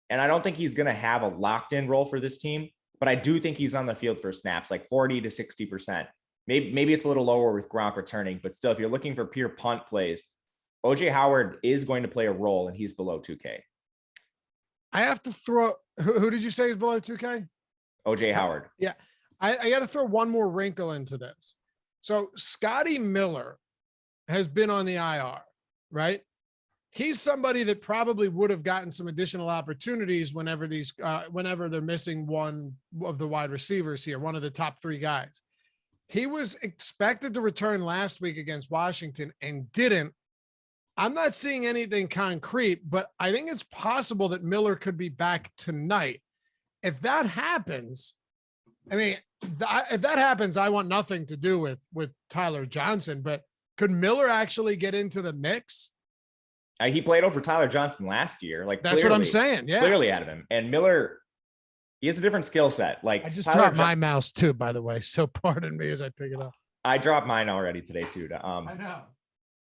And I don't think he's going to have a locked in role for this team, but I do think he's on the field for snaps, like 40 to 60%. Maybe it's a little lower with Gronk returning, but still, if you're looking for pure punt plays, OJ Howard is going to play a role and he's below 2K. I have to throw, who did you say is below 2K? OJ Howard. Yeah. I got to throw one more wrinkle into this. So Scotty Miller has been on the IR, right? He's somebody that probably would have gotten some additional opportunities whenever they're missing one of the wide receivers here, one of the top three guys. He was expected to return last week against Washington and didn't. I'm not seeing anything concrete, but I think it's possible that Miller could be back tonight. If that happens, I mean, if that happens, I want nothing to do with Tyler Johnson, but could Miller actually get into the mix? He played over Tyler Johnson last year. Like that's what I'm saying. Yeah. Clearly out of him. And Miller, he has a different skill set. Like I just dropped my mouse too, by the way. So pardon me as I pick it up. I dropped mine already today too. I know.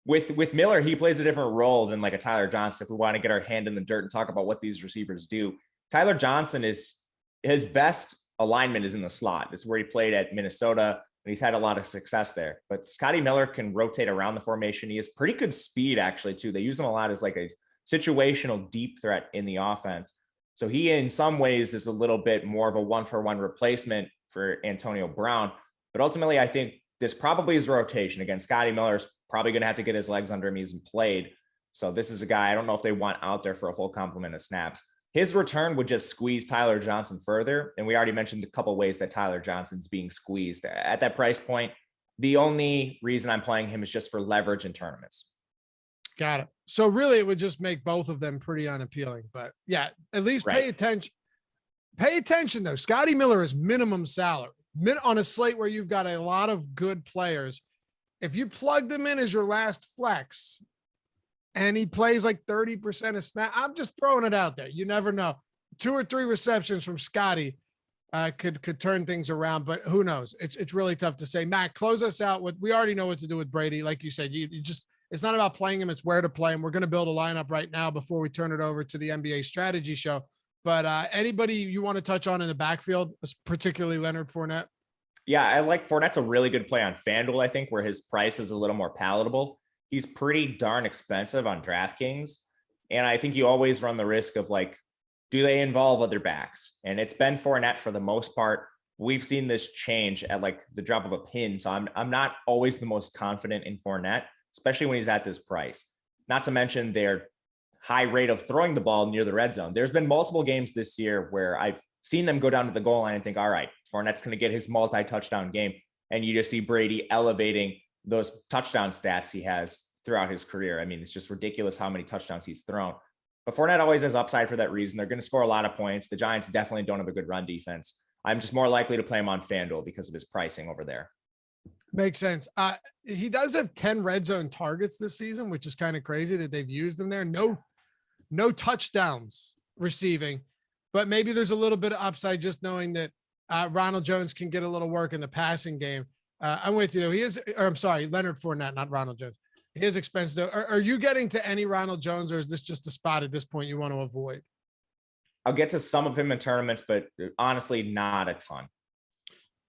With Miller, he plays a different role than like a Tyler Johnson. If we want to get our hand in the dirt and talk about what these receivers do, Tyler Johnson is his best alignment is in the slot. It's where he played at Minnesota, and he's had a lot of success there. But Scotty Miller can rotate around the formation. He has pretty good speed, actually, too. They use him a lot as like a situational deep threat in the offense. So he, in some ways, is a little bit more of a one-for-one replacement for Antonio Brown. But ultimately, I think this probably is a rotation. Again, Scotty Miller's probably going to have to get his legs under him. He hasn't played. So this is a guy I don't know if they want out there for a full complement of snaps. His return would just squeeze Tyler Johnson further. And we already mentioned a couple ways that Tyler Johnson's being squeezed. At that price point, the only reason I'm playing him is just for leverage in tournaments. Got it. So really it would just make both of them pretty unappealing. But yeah, at least pay attention. Pay attention though. Scotty Miller is minimum salary. On a slate where you've got a lot of good players. If you plug them in as your last flex, and he plays like 30% of snap, I'm just throwing it out there. You never know. 2 or 3 receptions from Scotty could turn things around, but who knows? It's really tough to say. Matt, close us out with, we already know what to do with Brady. Like you said, you just, it's not about playing him. It's where to play him. We're going to build a lineup right now before we turn it over to the NBA strategy show. But anybody you want to touch on in the backfield, particularly Leonard Fournette? Yeah, I like Fournette's a really good play on FanDuel, I think, where his price is a little more palatable. He's pretty darn expensive on DraftKings. And I think you always run the risk of like, do they involve other backs? And it's been Fournette for the most part. We've seen this change at like the drop of a pin. So I'm not always the most confident in Fournette, especially when he's at this price. Not to mention their high rate of throwing the ball near the red zone. There's been multiple games this year where I've seen them go down to the goal line and think, all right, Fournette's going to get his multi-touchdown game. And you just see Brady elevating those touchdown stats he has throughout his career. I mean, it's just ridiculous how many touchdowns he's thrown. But Fournette always has upside for that reason. They're going to score a lot of points. The Giants definitely don't have a good run defense. I'm just more likely to play him on FanDuel because of his pricing over there. Makes sense. He does have 10 red zone targets this season, which is kind of crazy that they've used him there. No touchdowns receiving, but maybe there's a little bit of upside just knowing that Ronald Jones can get a little work in the passing game. I'm with you though. I'm sorry, Leonard Fournette, not Ronald Jones. He is expensive. Are you getting to any Ronald Jones, or is this just a spot at this point you want to avoid? I'll get to some of him in tournaments, but honestly, not a ton.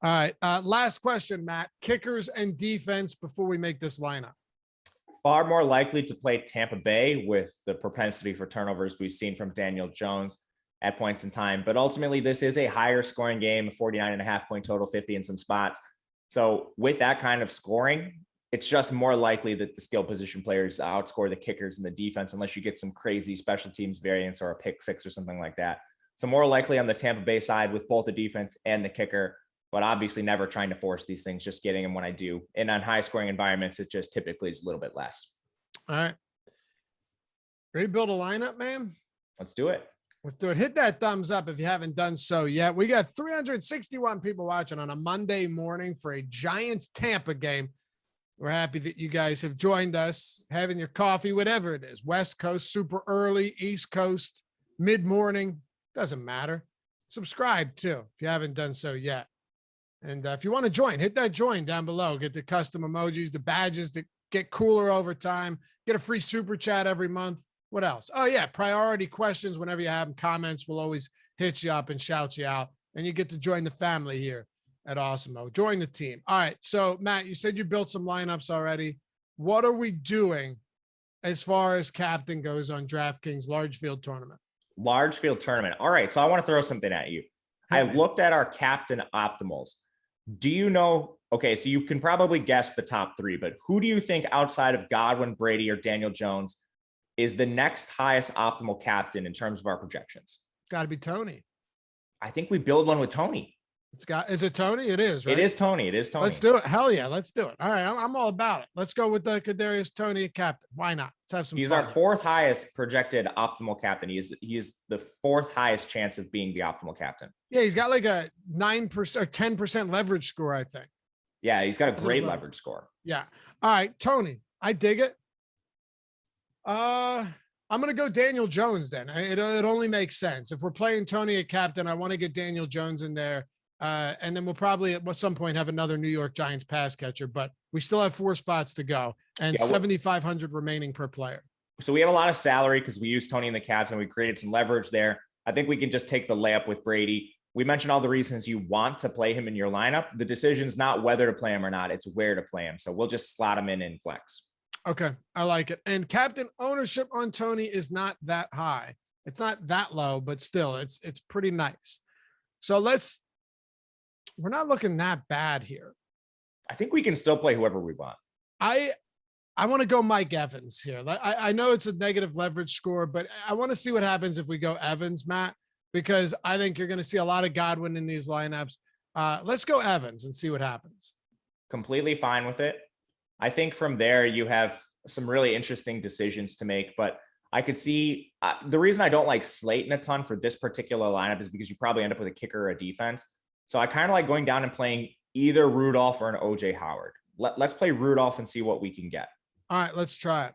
All right. Last question, Matt. Kickers and defense before we make this lineup. Far more likely to play Tampa Bay with the propensity for turnovers we've seen from Daniel Jones at points in time. But ultimately, this is a higher scoring game, 49.5 point total, 50 in some spots. So with that kind of scoring, it's just more likely that the skill position players outscore the kickers and the defense, unless you get some crazy special teams variance or a pick six or something like that. So more likely on the Tampa Bay side with both the defense and the kicker, but obviously never trying to force these things, just getting them when I do. And on high scoring environments, it just typically is a little bit less. All right. Ready to build a lineup, man? Let's do it. Let's do it. Hit that thumbs up if you haven't done so yet. We got 361 people watching on a Monday morning for a Giants Tampa game. We're happy that you guys have joined us, having your coffee, whatever it is. West Coast, super early, East Coast, mid-morning, doesn't matter. Subscribe too if you haven't done so yet. And if you want to join, hit that join down below. Get the custom emojis, the badges that get cooler over time. Get a free super chat every month. What else? Oh, yeah. Priority questions whenever you have them. Comments will always hit you up and shout you out. And you get to join the family here at Awesemo. Join the team. All right. So, Matt, you said you built some lineups already. What are we doing as far as captain goes on DraftKings large field tournament? Large field tournament. All right. So I want to throw something at you. Hey, I man. looked at our captain optimals. Do you know? Okay, so you can probably guess the top three, but who do you think outside of Godwin, Brady, or Daniel Jones is the next highest optimal captain in terms of our projections? Got to be Toney. I think we build one with Toney. Is it Toney? It is, right? It is Toney. It is Toney. Let's do it. Hell yeah. Let's do it. All right. I'm all about it. Let's go with the Kadarius Toney captain. Why not? Let's have some He's fun. our fourth highest projected optimal captain. He is the fourth highest chance of being the optimal captain. Yeah. He's got like a 9% or 10% leverage score, I think. Yeah, he's got a That's great a leverage score. Yeah. All right. Toney. I dig it. I'm going to go Daniel Jones then. It only makes sense. If we're playing Toney at captain, I want to get Daniel Jones in there. And then we'll probably at some point have another New York Giants pass catcher, but we still have 4 spots to go and 7,500 remaining per player. So we have a lot of salary because we used Toney in the captain. We created some leverage there. I think we can just take the layup with Brady. We mentioned all the reasons you want to play him in your lineup. The decision is not whether to play him or not. It's where to play him. So we'll just slot him in flex. Okay. I like it. And captain ownership on Toney is not that high. It's not that low, but still it's pretty nice. So we're not looking that bad here. I think we can still play whoever we want. I want to go Mike Evans here. I know it's a negative leverage score, but I want to see what happens if we go Evans, Matt, because I think you're going to see a lot of Godwin in these lineups. Let's go Evans and see what happens. Completely fine with it. I think from there you have some really interesting decisions to make, but I could see the reason I don't like Slayton a ton for this particular lineup is because you probably end up with a kicker or a defense. So I kind of like going down and playing either Rudolph or an OJ Howard. Let's play Rudolph and see what we can get. All right, let's try it.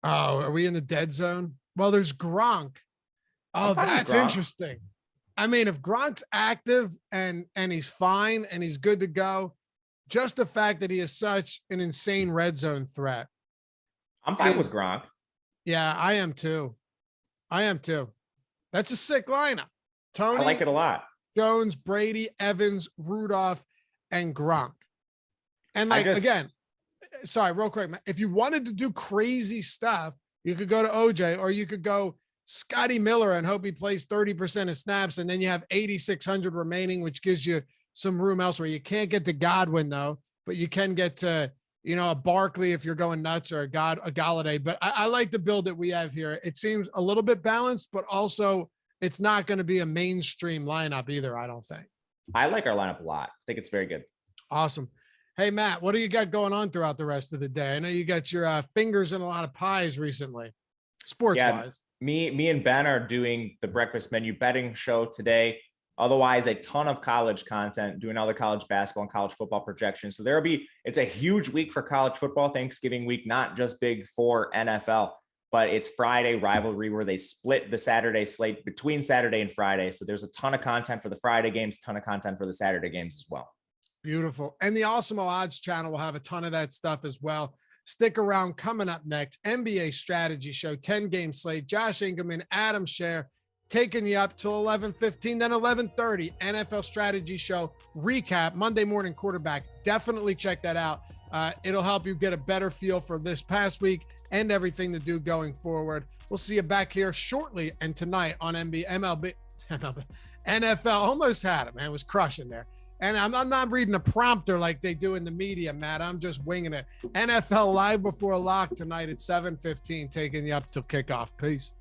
Oh, are we in the dead zone? Well, there's Gronk. Oh, that's interesting. I mean, if Gronk's active and he's fine and he's good to go, just the fact that he is such an insane red zone threat. I'm fine with Gronk. Yeah, I am too. That's a sick lineup. Toney, I like it a lot. Jones, Brady, Evans, Rudolph, and Gronk. And again, sorry, real quick, if you wanted to do crazy stuff, you could go to OJ or you could go Scotty Miller and hope he plays 30% of snaps. And then you have 8,600 remaining, which gives you some room elsewhere. You can't get to Godwin though, but you can get to you know, a Barkley if you're going nuts, or a Galladay. But I like the build that we have here. It seems a little bit balanced, but also it's not going to be a mainstream lineup either, I don't think. I like our lineup a lot. I think it's very good. Awesome. Hey, Matt, what do you got going on throughout the rest of the day? I know you got your fingers in a lot of pies recently, sports-wise. Me and Ben are doing the breakfast menu betting show today. Otherwise, a ton of college content, doing all the college basketball and college football projections. So it's a huge week for college football, Thanksgiving week, not just big for NFL, but it's Friday rivalry where they split the Saturday slate between Saturday and Friday. So there's a ton of content for the Friday games, ton of content for the Saturday games as well. Beautiful. And the Awesemo Odds channel will have a ton of that stuff as well. Stick around. Coming up next, NBA strategy show, 10-game slate. Josh Ingerman, Adam Scher, taking you up till 11:15, then 11:30. NFL strategy show recap, Monday morning quarterback. Definitely check that out. It'll help you get a better feel for this past week and everything to do going forward. We'll see you back here shortly and tonight on MLB, NFL. Almost had it, man. It was crushing there. And I'm not reading a prompter like they do in the media, Matt. I'm just winging it. NFL Live Before Lock tonight at 7:15, taking you up till kickoff. Peace.